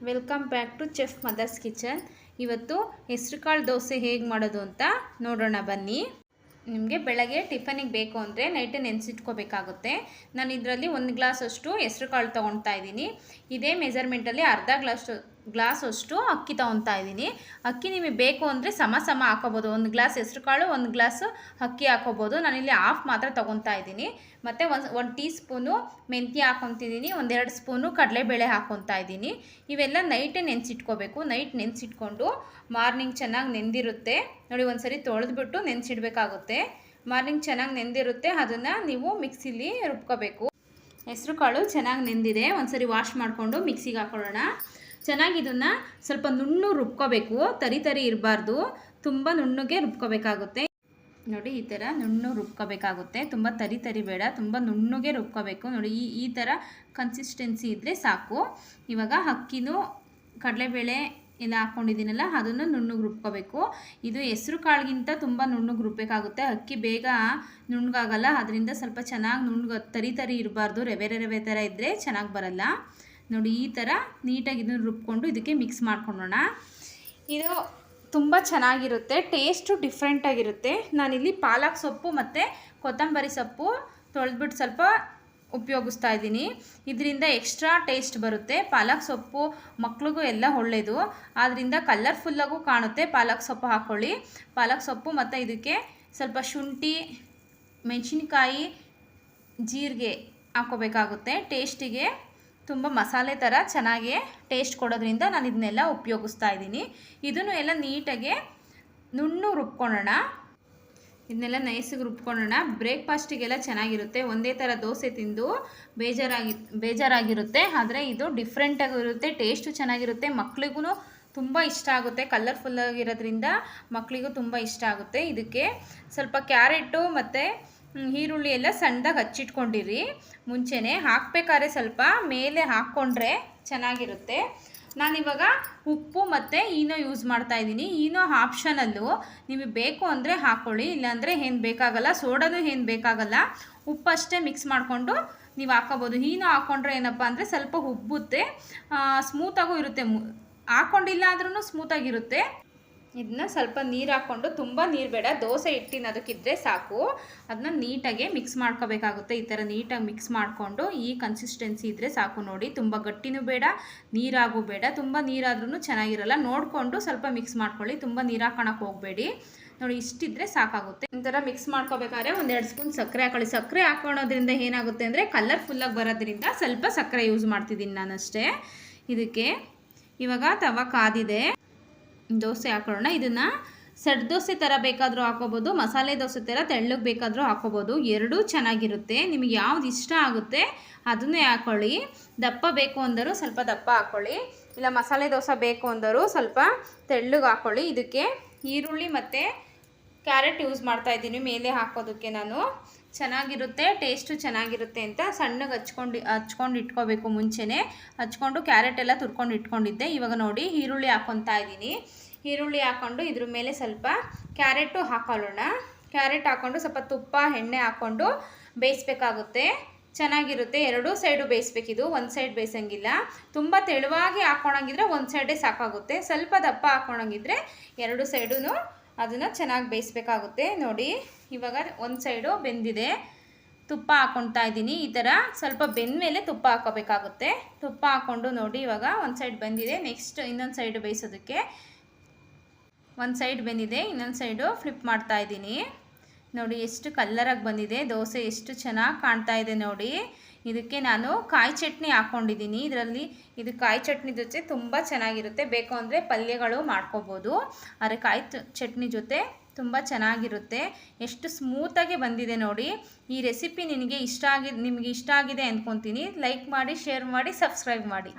Welcome back to chef mother's kitchen. ಇವತ್ತು ಹೆಸರುಕಾಳು ದೋಸೆ ಹೇಗೆ ಮಾಡೋದು ಅಂತ ನೋಡೋಣ ಬನ್ನಿ. ನಿಮಗೆ ಬೆಳಗ್ಗೆ ಟಿಫನಿಗೆ ಬೇಕು ಅಂದರೆ ನೈಟ್ ನೆನೆಸಿಟ್ಕೋಬೇಕಾಗುತ್ತೆ. ನಾನು ಇದರಲ್ಲಿ 1 ಗ್ಲಾಸ್ ಅಷ್ಟು ಹೆಸರುಕಾಳು ತೊಗೊಳ್ತಾ ಇದ್ದೀನಿ. ಇದೇ ಮೆಜರ್ಮೆಂಟಲ್ಲಿ ಅರ್ಧ ಗ್ಲಾಸ್ ಅಷ್ಟು ಅಕ್ಕಿ ತೊಗೊಳ್ತಾ ಇದ್ದೀನಿ. ಅಕ್ಕಿ ನಿಮಗೆ ಬೇಕು ಅಂದರೆ ಸಮ ಹಾಕೋಬೋದು. 1 ಗ್ಲಾಸ್ ಹೆಸರುಕಾಳು 1 ಗ್ಲಾಸ್ ಅಕ್ಕಿ ಹಾಕೋಬೋದು. ನಾನಿಲ್ಲಿ ಹಾಫ್ ಮಾತ್ರ ತೊಗೊಳ್ತಾ ಇದ್ದೀನಿ. ಮತ್ತು 1 ಟೀ ಸ್ಪೂನು ಮೆಂತ್ಯ ಹಾಕ್ಕೊತಿದ್ದೀನಿ, 1-2 ಸ್ಪೂನು ಕಡಲೆಬೇಳೆ ಹಾಕ್ಕೊತಾ ಇದ್ದೀನಿ. ಇವೆಲ್ಲ ನೈಟೇ ನೆನೆಸಿಟ್ಕೋಬೇಕು. ನೈಟ್ ನೆನೆಸಿಟ್ಕೊಂಡು ಮಾರ್ನಿಂಗ್ ಚೆನ್ನಾಗಿ ನೆಂದಿರುತ್ತೆ ನೋಡಿ, ಒಂದ್ಸರಿ ತೊಳೆದ್ಬಿಟ್ಟು ನೆನೆಸಿಡಬೇಕಾಗುತ್ತೆ. ಮಾರ್ನಿಂಗ್ ಚೆನ್ನಾಗಿ ನೆಂದಿರುತ್ತೆ, ಅದನ್ನು ನೀವು ಮಿಕ್ಸಿಲಿ ರುಬ್ಕೋಬೇಕು. ಹೆಸರುಕಾಳು ಚೆನ್ನಾಗಿ ನೆಂದಿದೆ, ಒಂದ್ಸರಿ ವಾಶ್ ಮಾಡಿಕೊಂಡು ಮಿಕ್ಸಿಗೆ ಹಾಕೊಳ್ಳೋಣ. ಚೆನ್ನಾಗಿ ಇದನ್ನು ಸ್ವಲ್ಪ ನುಣ್ಣಗೆ ರುಬ್ಕೋಬೇಕು, ತರಿ ಇರಬಾರ್ದು, ತುಂಬ ನುಣ್ಣಗೆ ರುಬ್ಕೋಬೇಕಾಗುತ್ತೆ. ನೋಡಿ ಈ ಥರ ನುಣ್ಣಗೆ ರುಬ್ಕೋಬೇಕಾಗುತ್ತೆ, ತುಂಬ ತರಿ ಬೇಡ, ತುಂಬ ನುಣ್ಣಗೆ ರುಬ್ಕೋಬೇಕು. ನೋಡಿ ಈ ಥರ ಕನ್ಸಿಸ್ಟೆನ್ಸಿ ಇದ್ದರೆ ಸಾಕು. ಇವಾಗ ಅಕ್ಕಿನೂ ಕಡಲೆಬೇಳೆ ಎಲ್ಲ ಹಾಕ್ಕೊಂಡಿದ್ದೀನಲ್ಲ ಅದನ್ನು ನುಣ್ಣಗೆ ರುಬ್ಕೋಬೇಕು. ಇದು ಹೆಸರು ಕಾಳಿಗಿಂತ ತುಂಬ ನುಣ್ಣಗೆ ರುಬ್ಬಬೇಕಾಗುತ್ತೆ. ಅಕ್ಕಿ ಬೇಗ ನುಣ್ಣಗಾಗಲ್ಲ, ಅದರಿಂದ ಸ್ವಲ್ಪ ಚೆನ್ನಾಗಿ ನುಣ್ಣಗೆ ತರಿ ಇರಬಾರ್ದು, ರವೆ ಥರ ಇದ್ದರೆ ಚೆನ್ನಾಗಿ ಬರಲ್ಲ. ನೋಡಿ ಈ ಥರ ನೀಟಾಗಿ ಇದನ್ನು ರುಬ್ಕೊಂಡು ಇದಕ್ಕೆ ಮಿಕ್ಸ್ ಮಾಡ್ಕೊಳ್ಳೋಣ. ಇದು ತುಂಬ ಚೆನ್ನಾಗಿರುತ್ತೆ, ಟೇಸ್ಟು ಡಿಫ್ರೆಂಟಾಗಿರುತ್ತೆ. ನಾನಿಲ್ಲಿ ಪಾಲಕ್ ಸೊಪ್ಪು ಮತ್ತು ಕೊತ್ತಂಬರಿ ಸೊಪ್ಪು ತೊಳೆದ್ಬಿಟ್ಟು ಸ್ವಲ್ಪ ಉಪಯೋಗಿಸ್ತಾ ಇದ್ದೀನಿ. ಇದರಿಂದ ಎಕ್ಸ್ಟ್ರಾ ಟೇಸ್ಟ್ ಬರುತ್ತೆ. ಪಾಲಕ್ ಸೊಪ್ಪು ಮಕ್ಳಿಗೂ ಎಲ್ಲ ಒಳ್ಳೆಯದು, ಆದ್ದರಿಂದ ಕಲರ್ಫುಲ್ಲಾಗೂ ಕಾಣುತ್ತೆ. ಪಾಲಕ್ ಸೊಪ್ಪು ಹಾಕ್ಕೊಳ್ಳಿ. ಪಾಲಕ್ ಸೊಪ್ಪು ಮತ್ತು ಇದಕ್ಕೆ ಸ್ವಲ್ಪ ಶುಂಠಿ, ಮೆಣಸಿನ್ಕಾಯಿ, ಜೀರಿಗೆ ಹಾಕ್ಕೋಬೇಕಾಗುತ್ತೆ. ಟೇಸ್ಟಿಗೆ ತುಂಬ ಮಸಾಲೆ ಥರ ಚೆನ್ನಾಗಿ ಟೇಸ್ಟ್ ಕೊಡೋದ್ರಿಂದ ನಾನು ಇದನ್ನೆಲ್ಲ ಉಪಯೋಗಿಸ್ತಾ ಇದ್ದೀನಿ. ಇದನ್ನು ಎಲ್ಲ ನೀಟಾಗಿ ನುಣ್ಣಗೆ ರುಬ್ಕೊಳ್ಳೋಣ. ಇದನ್ನೆಲ್ಲ ನೈಸಿಗೆ ರುಬ್ಕೊಳ್ಳೋಣ. ಬ್ರೇಕ್ಫಾಸ್ಟಿಗೆಲ್ಲ ಚೆನ್ನಾಗಿರುತ್ತೆ. ಒಂದೇ ಥರ ದೋಸೆ ತಿಂದು ಬೇಜಾರಾಗಿರುತ್ತೆ, ಆದರೆ ಇದು ಡಿಫ್ರೆಂಟಾಗಿರುತ್ತೆ, ಟೇಸ್ಟು ಚೆನ್ನಾಗಿರುತ್ತೆ. ಮಕ್ಳಿಗೂ ತುಂಬ ಇಷ್ಟ ಆಗುತ್ತೆ, ಕಲರ್ಫುಲ್ಲಾಗಿರೋದ್ರಿಂದ ಮಕ್ಕಳಿಗೂ ತುಂಬ ಇಷ್ಟ ಆಗುತ್ತೆ. ಇದಕ್ಕೆ ಸ್ವಲ್ಪ ಕ್ಯಾರೆಟು ಮತ್ತು ಈರುಳ್ಳಿ ಎಲ್ಲ ಸಣ್ಣದಾಗಿ ಹಚ್ಚಿಟ್ಕೊಂಡಿರಿ. ಮುಂಚೆನೇ ಹಾಕಬೇಕಾದ್ರೆ ಸ್ವಲ್ಪ ಮೇಲೆ ಹಾಕ್ಕೊಂಡ್ರೆ ಚೆನ್ನಾಗಿರುತ್ತೆ. ನಾನಿವಾಗ ಉಪ್ಪು ಮತ್ತು ಈನೋ ಯೂಸ್ ಮಾಡ್ತಾಯಿದ್ದೀನಿ. ಈನೋ ಆಪ್ಷನಲ್ಲು, ನಿಮಗೆ ಬೇಕು ಅಂದರೆ ಹಾಕ್ಕೊಳ್ಳಿ, ಇಲ್ಲಾಂದರೆ ಏನು ಬೇಕಾಗಲ್ಲ. ಸೋಡಾನು ಏನು ಬೇಕಾಗಲ್ಲ, ಉಪ್ಪಷ್ಟೇ ಮಿಕ್ಸ್ ಮಾಡಿಕೊಂಡು ನೀವು ಹಾಕ್ಕೋಬೋದು. ಈನೋ ಹಾಕ್ಕೊಂಡ್ರೆ ಏನಪ್ಪ ಅಂದರೆ ಸ್ವಲ್ಪ ಉಬ್ಬುತ್ತೆ, ಸ್ಮೂತಾಗೂ ಇರುತ್ತೆ. ಹಾಕ್ಕೊಂಡಿಲ್ಲ ಅಂದ್ರೂ ಸ್ಮೂತಾಗಿರುತ್ತೆ. ಇದನ್ನ ಸ್ವಲ್ಪ ನೀರು ಹಾಕ್ಕೊಂಡು, ತುಂಬ ನೀರು ಬೇಡ, ದೋಸೆ ಹಿಟ್ಟಿನ ಅದಕ್ಕಿದ್ರೆ ಸಾಕು. ಅದನ್ನ ನೀಟಾಗಿ ಮಿಕ್ಸ್ ಮಾಡ್ಕೋಬೇಕಾಗುತ್ತೆ. ಈ ಥರ ನೀಟಾಗಿ ಮಿಕ್ಸ್ ಮಾಡಿಕೊಂಡು ಈ ಕನ್ಸಿಸ್ಟೆನ್ಸಿ ಇದ್ದರೆ ಸಾಕು. ನೋಡಿ, ತುಂಬ ಗಟ್ಟಿನೂ ಬೇಡ, ನೀರಾಗೂ ಬೇಡ, ತುಂಬ ನೀರಾದ್ರೂ ಚೆನ್ನಾಗಿರಲ್ಲ. ನೋಡಿಕೊಂಡು ಸ್ವಲ್ಪ ಮಿಕ್ಸ್ ಮಾಡ್ಕೊಳ್ಳಿ, ತುಂಬ ನೀರು ಹಾಕೋಣಕ್ಕೆ ಹೋಗಬೇಡಿ. ನೋಡಿ, ಇಷ್ಟಿದ್ರೆ ಸಾಕಾಗುತ್ತೆ. ಈ ಥರ ಮಿಕ್ಸ್ ಮಾಡ್ಕೋಬೇಕಾದ್ರೆ 1-2 ಸ್ಪೂನ್ ಸಕ್ಕರೆ ಹಾಕೊಳ್ಳಿ. ಸಕ್ಕರೆ ಹಾಕೊಳ್ಳೋದ್ರಿಂದ ಏನಾಗುತ್ತೆ ಅಂದರೆ ಕಲರ್ಫುಲ್ಲಾಗಿ ಬರೋದ್ರಿಂದ ಸ್ವಲ್ಪ ಸಕ್ಕರೆ ಯೂಸ್ ಮಾಡ್ತಿದ್ದೀನಿ ನಾನಷ್ಟೇ. ಇದಕ್ಕೆ ಇವಾಗ ತವ ಕಾದಿದೆ, ದೋಸೆ ಹಾಕೊಳ್ಳೋಣ. ಇದನ್ನು ಸೆಟ್ ದೋಸೆ ಥರ ಬೇಕಾದರೂ ಹಾಕೋಬೋದು, ಮಸಾಲೆ ದೋಸೆ ಥರ ತೆಳ್ಳಗೆ ಬೇಕಾದರೂ ಹಾಕೋಬೋದು. ಎರಡೂ ಚೆನ್ನಾಗಿರುತ್ತೆ. ನಿಮಗೆ ಯಾವ್ದು ಇಷ್ಟ ಆಗುತ್ತೆ ಅದನ್ನೇ ಹಾಕ್ಕೊಳ್ಳಿ. ದಪ್ಪ ಬೇಕು ಅಂದರೂ ಸ್ವಲ್ಪ ದಪ್ಪ ಹಾಕ್ಕೊಳ್ಳಿ, ಇಲ್ಲ ಮಸಾಲೆ ದೋಸೆ ಬೇಕು ಅಂದರೂ ಸ್ವಲ್ಪ ತೆಳ್ಳಗೆ ಹಾಕ್ಕೊಳ್ಳಿ. ಇದಕ್ಕೆ ಈರುಳ್ಳಿ ಮತ್ತು ಕ್ಯಾರೆಟ್ ಯೂಸ್ ಮಾಡ್ತಾಯಿದ್ದೀನಿ ಮೇಲೆ ಹಾಕೋದಕ್ಕೆ. ನಾನು ಚೆನ್ನಾಗಿರುತ್ತೆ, ಟೇಸ್ಟು ಚೆನ್ನಾಗಿರುತ್ತೆ ಅಂತ ಸಣ್ಣಗೆ ಹಚ್ಕೊಂಡು ಇಟ್ಕೋಬೇಕು. ಮುಂಚೆನೇ ಹಚ್ಕೊಂಡು ಕ್ಯಾರೆಟ್ ಎಲ್ಲ ತುರ್ಕೊಂಡು ಇಟ್ಕೊಂಡಿದ್ದೆ. ಇವಾಗ ನೋಡಿ ಈರುಳ್ಳಿ ಹಾಕ್ಕೊತಾ ಇದ್ದೀನಿ. ಈರುಳ್ಳಿ ಹಾಕ್ಕೊಂಡು ಇದ್ರ ಮೇಲೆ ಸ್ವಲ್ಪ ಕ್ಯಾರೆಟು ಹಾಕೊಳ್ಳೋಣ. ಕ್ಯಾರೆಟ್ ಹಾಕ್ಕೊಂಡು ಸ್ವಲ್ಪ ತುಪ್ಪ ಎಣ್ಣೆ ಹಾಕ್ಕೊಂಡು ಬೇಯಿಸ್ಬೇಕಾಗುತ್ತೆ. ಚೆನ್ನಾಗಿರುತ್ತೆ. ಎರಡೂ ಸೈಡು ಬೇಯಿಸ್ಬೇಕಿದು, ಒಂದು ಸೈಡ್ ಬೇಯಿಸಂಗಿಲ್ಲ. ತುಂಬ ತೆಳುವಾಗಿ ಹಾಕ್ಕೊಳಂಗಿದ್ರೆ ಒಂದು ಸೈಡೇ ಸಾಕಾಗುತ್ತೆ. ಸ್ವಲ್ಪ ದಪ್ಪ ಹಾಕ್ಕೊಳಂಗಿದ್ರೆ ಎರಡು ಸೈಡೂ ಅದನ್ನು ಚೆನ್ನಾಗಿ ಬೇಯಿಸ್ಬೇಕಾಗುತ್ತೆ. ನೋಡಿ, ಇವಾಗ ಒಂದು ಸೈಡು ಬೆಂದಿದೆ, ತುಪ್ಪ ಹಾಕ್ಕೊತಾ ಇದ್ದೀನಿ. ಈ ಥರ ಸ್ವಲ್ಪ ಬೆಂದ ಮೇಲೆ ತುಪ್ಪ ಹಾಕೋಬೇಕಾಗುತ್ತೆ. ತುಪ್ಪ ಹಾಕ್ಕೊಂಡು ನೋಡಿ, ಇವಾಗ ಒಂದು ಸೈಡ್ ಬೆಂದಿದೆ. ನೆಕ್ಸ್ಟ್ ಇನ್ನೊಂದು ಸೈಡು ಬೇಯಿಸೋದಕ್ಕೆ ಒಂದು ಸೈಡ್ ಬೆಂದಿದೆ, ಇನ್ನೊಂದು ಸೈಡು ಫ್ಲಿಪ್ ಮಾಡ್ತಾ ಇದ್ದೀನಿ. ನೋಡಿ ಎಷ್ಟು ಕಲ್ಲರಾಗಿ ಬಂದಿದೆ, ದೋಸೆ ಎಷ್ಟು ಚೆನ್ನಾಗಿ ಕಾಣ್ತಾ ಇದೆ ನೋಡಿ. ಇದಕ್ಕೆ ನಾನು ಕಾಯಿ ಚಟ್ನಿ ಹಾಕ್ಕೊಂಡಿದ್ದೀನಿ. ಇದು ಕಾಯಿ ಚಟ್ನಿ ಜೊತೆ ತುಂಬ ಚೆನ್ನಾಗಿರುತ್ತೆ. ಬೇಕು ಅಂದರೆ ಪಲ್ಯಗಳು ಮಾಡ್ಕೋಬೋದು, ಆದರೆ ಕಾಯಿ ಚಟ್ನಿ ಜೊತೆ ತುಂಬ ಚೆನ್ನಾಗಿರುತ್ತೆ. ಎಷ್ಟು ಸ್ಮೂತಾಗಿ ಬಂದಿದೆ ನೋಡಿ. ಈ ರೆಸಿಪಿ ನಿಮಗೆ ಇಷ್ಟ ಆಗಿದೆ ಅಂದ್ಕೊತೀನಿ. ಲೈಕ್ ಮಾಡಿ, ಶೇರ್ ಮಾಡಿ, ಸಬ್ಸ್ಕ್ರೈಬ್ ಮಾಡಿ.